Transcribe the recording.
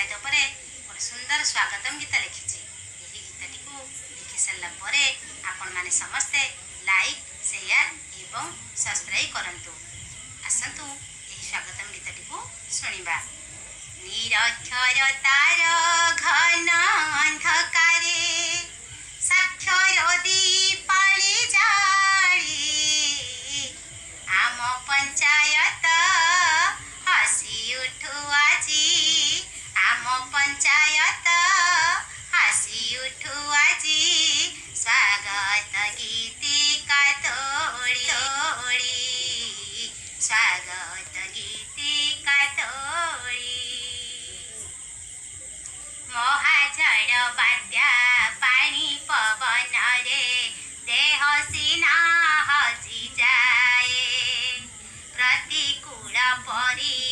पंचायत पर गोटे सुंदर स्वागतम गीत लिखी। यही गीतटी को देखि सारा पर आपण मैंने समस्ते लाइक शेयर एवं सब्सक्राइब करंतु। आसतु यही स्वागतम गीतटी को शुणा। निरक्षरतार घन अंधकारे साक्षर दीपाली जाली आम पंचायत हसी उठू आजी आम पंचायत हसी उठू आजी स्वागत गीतिका तोड़ी स्वागत गीतिका तोड़ी महाझड़ बात्या पानी पवन रे देह सीना हसी जाए प्रतिकूल परी